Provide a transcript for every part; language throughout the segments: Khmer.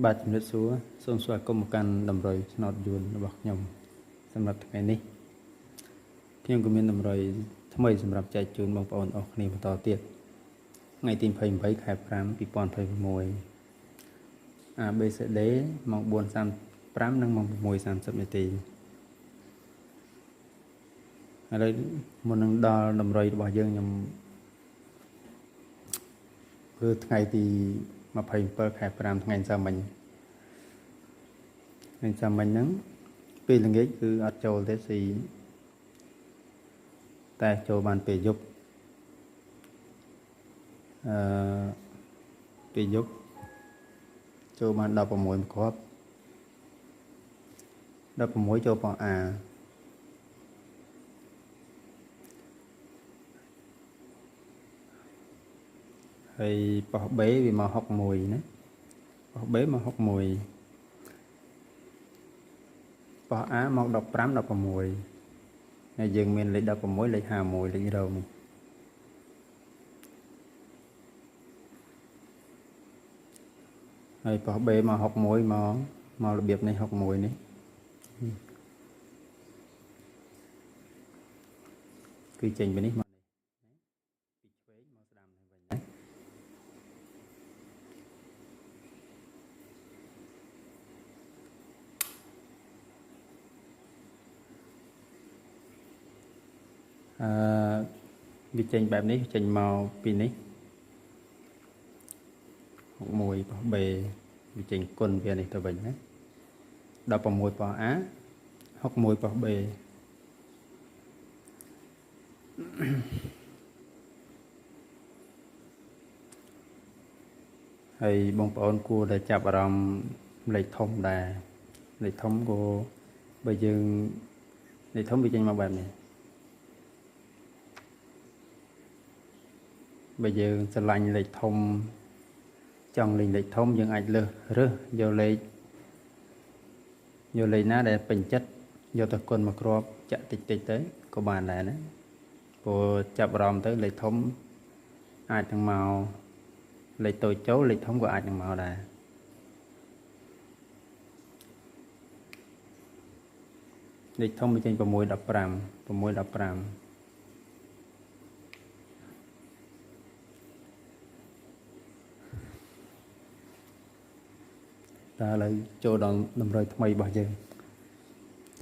បាទជំរាបសួរសូមស្វាគមន៍មកកាន់តម្រុយឆ្នោតយួនរបស់ខ្ញុំសម្រាប់ថ្ងៃនេះខ្ញុំក៏មានតម្រុយថ្មីសម្រាប់ចែកជូនបងប្អូនអស់គ្នាបន្តទៀតថ្ងៃទី28ខែ5 2026 ABCD ម៉ោង 4:35 និងម៉ោង 6:30 នាទីឥឡូវមុននឹងដល់តម្រុយរបស់យើងខ្ញុំគឺថ្ងៃទី27ខែ5ថ្ងៃសាមញ្ញហ្នឹងពេលល្ងាចគឺអត់ចូលទេស៊ីតែចូលបានពេលយប់ពេលយប់ចូលបាន16គ្រាប់16ចូលប៉ោះ A ហើយប៉ោះ B វាមក61ណាប៉ោះ B មក61ប៉ោះ A មក15 16ហើយយើងមានលេខ16លេខ51លេខរោនេះហើយប៉ោះ B មក61មករបៀបនេះ61នេះគឺចេញពីនេះមកនេះពីឆ្វេងមកស្ដាំនេះវិញណាវាចេញបែបនេះចេញមកពីនេះ61ប៉ោះ B វាចេញគុណវានេះទៅវិញណា16ប៉ោះ A 61ប៉ោះ B ហើយបងប្អូនគួរតែចាប់អារម្មណ៍លេខធំដែរលេខធំក៏បើយើងលេខធំវាចេញមកបែបនេះបើយើងស្រឡាញ់លេខធំចង់លេងលេខធំយើងអាចរើសយកលេខណាដែលពេញចិត្តយកទៅគុណមកគ្រាប់ចាក់តិចទៅក៏បានដែរណាព្រោះចាប់អារម្មណ៍ទៅលេខធំអាចនឹងមកលេខតូចចូលលេខធំក៏អាចនឹងមកដែរលេខធំវាចេញ615តើឥឡូវចូលដល់តម្រុយថ្មីរបស់យើង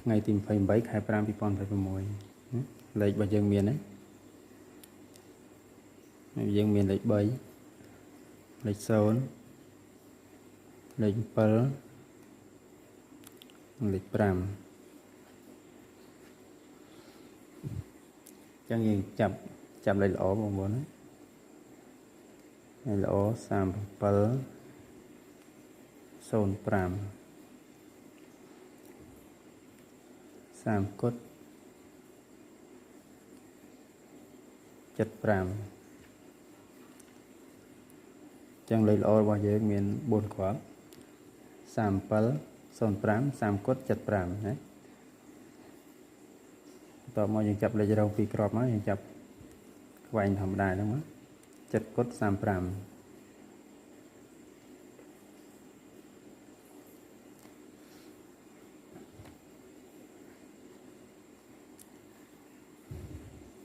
ថ្ងៃទី28ខែ5 2026លេខរបស់យើងមានណាយើងមានលេខ3លេខ0លេខ7លេខ5ចឹងយើងចាប់លេខល្អបងប្អូនណាលេខល្អ37 05 30 គុត 75ចឹងលេខល្អរបស់យើងមាន4គ្រាប់37 05 30 គុត 75ណាតមកយើងចាប់លេខរង2គ្រាប់មកយើងចាប់ខ្វែងធម្មតាហ្នឹងមក7 គុត 35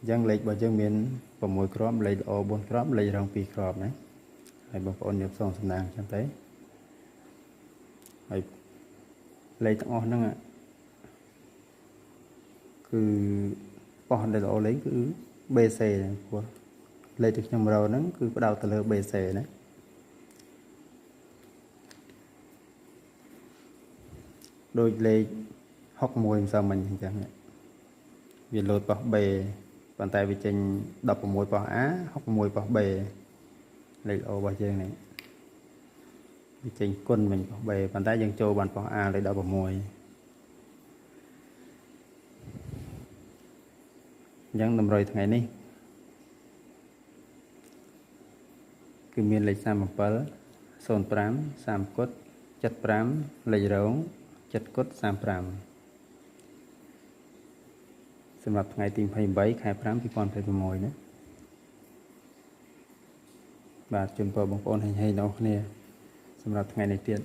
យ៉ាងលេខរបស់យើងមាន6គ្រាប់លេខល្អ4គ្រាប់លេខរង2គ្រាប់ណាហើយបងប្អូនយកផ្សងសំណាងចឹងទៅហើយលេខទាំងអស់ហ្នឹងគឺប៉ោះដែលល្អលេខគឺ BC ហ្នឹងព្រោះលេខที่ខ្ញុំរកហ្នឹងគឺផ្ដោតទៅលើ BC ណាដូចលេខ61មិនសមមិញអញ្ចឹងវាលោតប៉ោះ B ប៉ុន្តែវាចេញ16ប៉ោះ A 61ប៉ោះ B លេខល្អរបស់យើងនេះវាចេញគុណវិញប៉ោះ B ប៉ុន្តែយើងចូលបានប៉ោះ A លេខ16អញ្ចឹងតម្រុយថ្ងៃនេះគឺមានលេខ37 05 30 គុត 75លេខរង7 គុត 35សម្រាប់ថ្ងៃទី28ខែ5 2026ណាបាទជូនពរបងប្អូនហេងៗទាំងអស់គ្នាសម្រាប់ថ្ងៃនេះទៀត